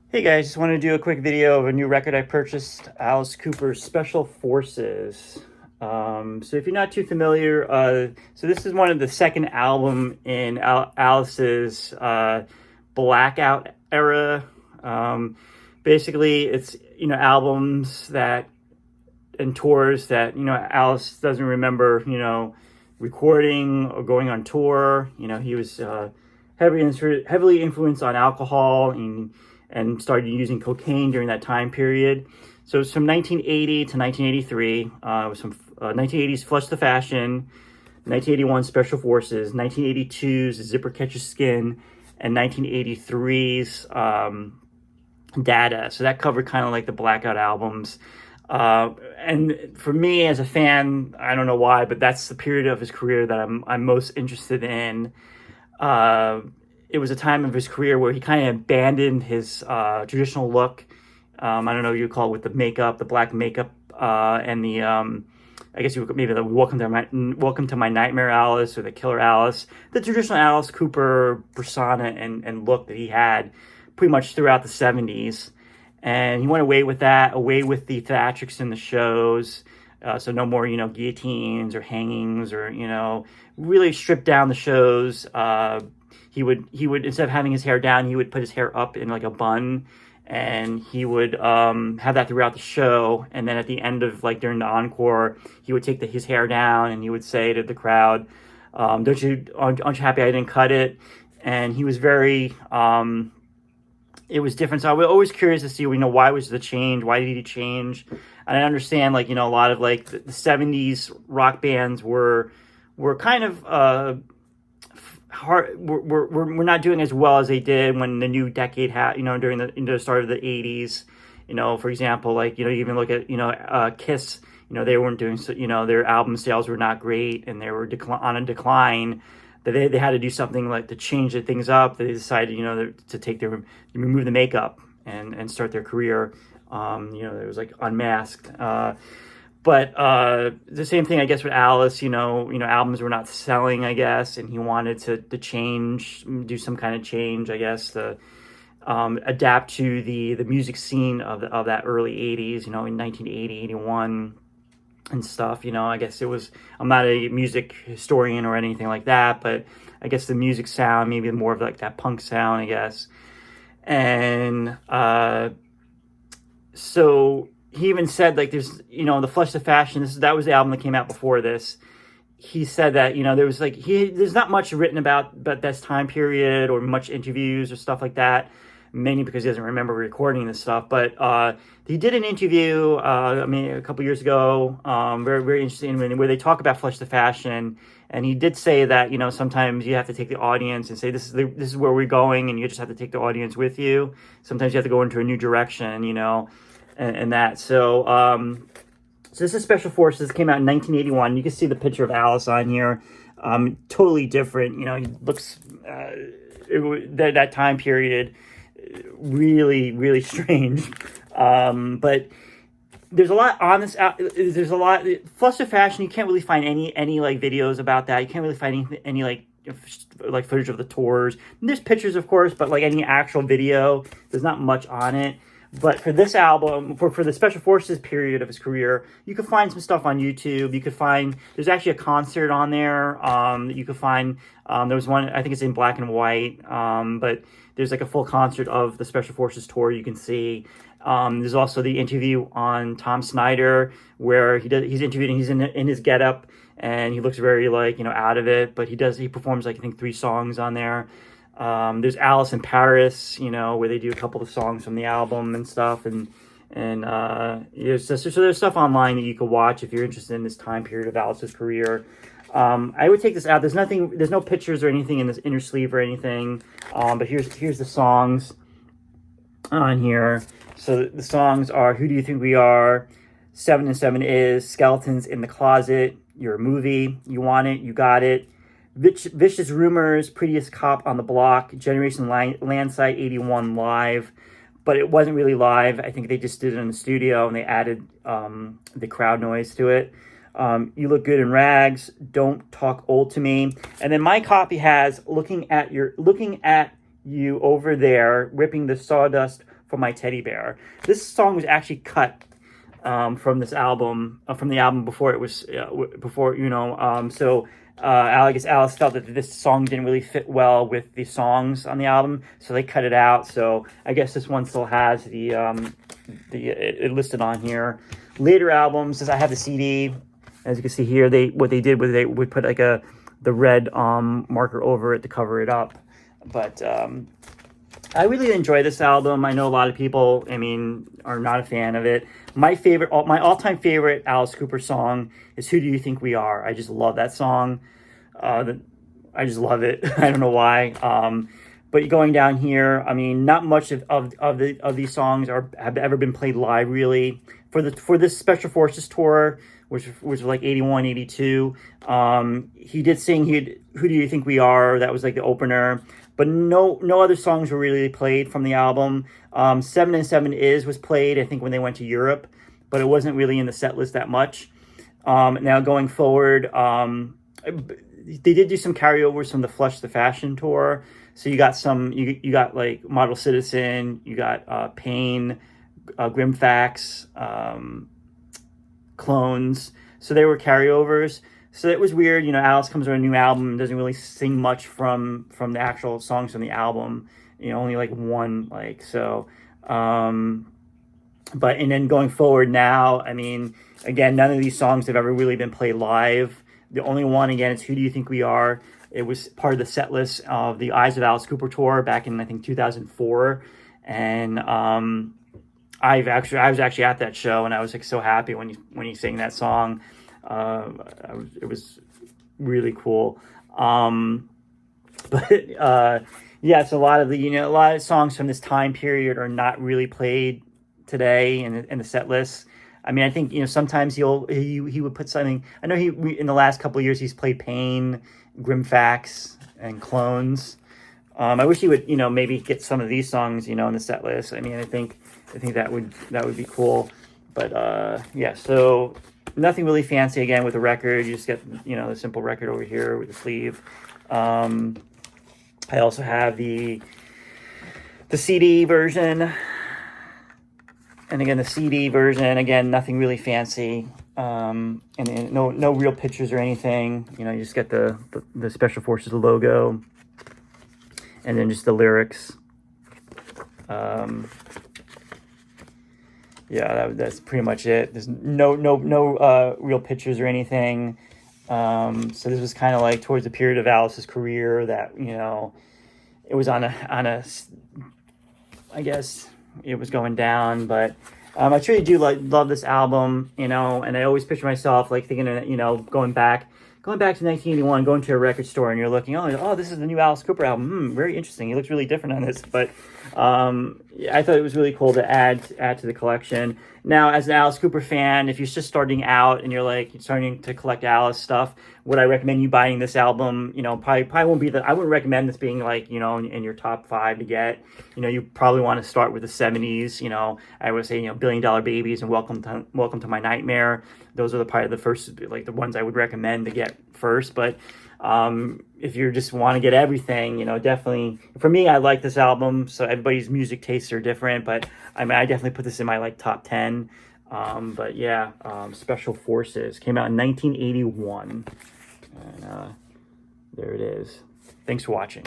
Hey guys, just want to do a quick video of a new record I purchased, Alice Cooper's Special Forces. So if you're not too familiar, so this is one of the second album in Alice's Blackout era. Basically, it's albums that and tours that Alice doesn't remember recording or going on tour. He was heavily influenced on alcohol and started using cocaine during that time period. So it's from 1980 to 1983. It was from 1980's Flush the Fashion, 1981 Special Forces, 1982's Zipper Catches Skin, and 1983's Data. So that covered kind of like the Blackout albums. And for me as a fan, I don't know why, but that's the period of his career that I'm most interested in. It was a time of his career where he kind of abandoned his traditional look. I don't know what you call it, with the makeup, the black makeup, and the I guess you would maybe the Welcome to My Nightmare Alice or the Killer Alice, the traditional Alice Cooper persona and look that he had pretty much throughout the 70s. And he went away with that, away with the theatrics in the shows. So no more, guillotines or hangings or, really stripped down the shows. He would instead of having his hair down, he would put his hair up in like a bun, and he would have that throughout the show. And then at the end of during the encore, he would take his hair down and he would say to the crowd, aren't you happy I didn't cut it? And he was very it was different. So I was always curious to see, why was the change? Why did he change? And I understand, a lot of the 70s rock bands were kind of hard. We're not doing as well as they did when the new decade had, during the start of the 80s. For example, you even look at Kiss. They weren't doing so. Their album sales were not great, and they were on a decline. They had to do something to change things up. They decided, to remove the makeup and start their career. It was Unmasked. But the same thing, I guess, with Alice. Albums were not selling, I guess, and he wanted to change, do some kind of change, I guess, to adapt to the music scene of that early 80s. In 1980, 81. And stuff, I guess it was, I'm not a music historian or anything like that, but I guess the music sound, maybe more of that punk sound, I guess. And so he even said, there's, the Flush the Fashion, that was the album that came out before this. He said that, there was there's not much written about this time period or much interviews or stuff like that, mainly because he doesn't remember recording this stuff. But he did an interview, a couple years ago, very, very interesting, where they talk about Flush the Fashion. And he did say that, sometimes you have to take the audience and say, this is where we're going, and you just have to take the audience with you. Sometimes you have to go into a new direction, and that. So, so this is Special Forces. Came out in 1981. You can see the picture of Alice on here. Totally different. He looks, that time period, really, really strange. But there's a lot on this. There's a lot. Flush the Fashion. You can't really find any videos about that. You can't really find any footage of the tours. And there's pictures, of course, but any actual video, there's not much on it. But for this album, for the Special Forces period of his career, you can find some stuff on YouTube. You could find, there's actually a concert on there that you could find. There was one, I think it's in black and white, but there's a full concert of the Special Forces tour you can see. There's also the interview on Tom Snyder where he's interviewed and he's in his getup and he looks very out of it, but he performs I think 3 songs on there. There's Alice in Paris, where they do a couple of songs from the album and stuff, and so there's stuff online that you could watch if you're interested in this time period of Alice's career. I would take this out. There's no pictures or anything in this inner sleeve or anything. But here's the songs on here. So the songs are "Who Do You Think We Are," 7 and 7 Is, "Skeletons in the Closet," "You're a Movie," "You Want It, You Got It," Vicious Rumors, "Prettiest Cop on the Block," "Generation Landside 81 Live." But it wasn't really live. I think they just did it in the studio and they added the crowd noise to it. You Look Good in Rags, Don't Talk Old to Me. And then my copy has looking at you over there, ripping the sawdust for My Teddy Bear. This song was actually cut from this album, from the album before it was, I guess Alice felt that this song didn't really fit well with the songs on the album, so they cut it out. So I guess this one still has it listed on here. Later albums, as I have the CD, as you can see here, what they did was they would put like the red marker over it to cover it up. But I really enjoy this album. I know a lot of people, are not a fan of it. My all-time favorite Alice Cooper song is "Who Do You Think We Are?" I just love that song. I just love it. I don't know why. But going down here, not much of these songs have ever been played live, really. For this Special Forces tour, which was like 81, 82, he did sing "Who Do You Think We Are?" That was like the opener. But no other songs were really played from the album. 7 and 7 was played, I think, when they went to Europe, but it wasn't really in the set list that much. Now going forward, they did do some carryovers from the Flush the Fashion tour. So you got you got like Model Citizen, you got Pain, Grim Facts, Clones. So they were carryovers. So it was weird, Alice comes with a new album and doesn't really sing much from the actual songs from the album, only like one, but, and then going forward now, again, none of these songs have ever really been played live. The only one, again, is "Who Do You Think We Are?" It was part of the set list of the Eyes of Alice Cooper tour back in, I think, 2004. And I was actually at that show, and I was like so happy when he sang that song. It was really cool. Yeah, it's a lot of songs from this time period are not really played today in the set list. I think, sometimes he would put something. I know in the last couple of years he's played Pain, Grim Facts, and Clones. I wish he would, maybe get some of these songs, in the set list. I think that would be cool. But yeah, so nothing really fancy again with the record. You just get, the simple record over here with the sleeve. I also have the CD version. And again, the CD version, again, nothing really fancy. And no real pictures or anything. You just get the Special Forces logo. And then just the lyrics. Yeah, that's pretty much it. There's no real pictures or anything. So this was kind of like towards the period of Alice's career that, it was on a I guess it was going down, but I truly do love this album, and I always picture myself like thinking, going back to 1981, going to a record store and you're looking, oh, this is the new Alice Cooper album. Very interesting. He looks really different on this, but I thought it was really cool to add to the collection. Now, as an Alice Cooper fan, if you're just starting out and you're starting to collect Alice stuff, would I recommend you buying this album? Probably won't be I wouldn't recommend this being in your top 5 to get. You probably want to start with the 70s. I would say, Billion Dollar Babies and Welcome to My Nightmare. Those are probably the first, the ones I would recommend to get first. But if you just want to get everything, definitely, for me, I like this album. So everybody's music tastes are different, but I definitely put this in my top 10. But yeah, Special Forces came out in 1981, and there it is. Thanks for watching.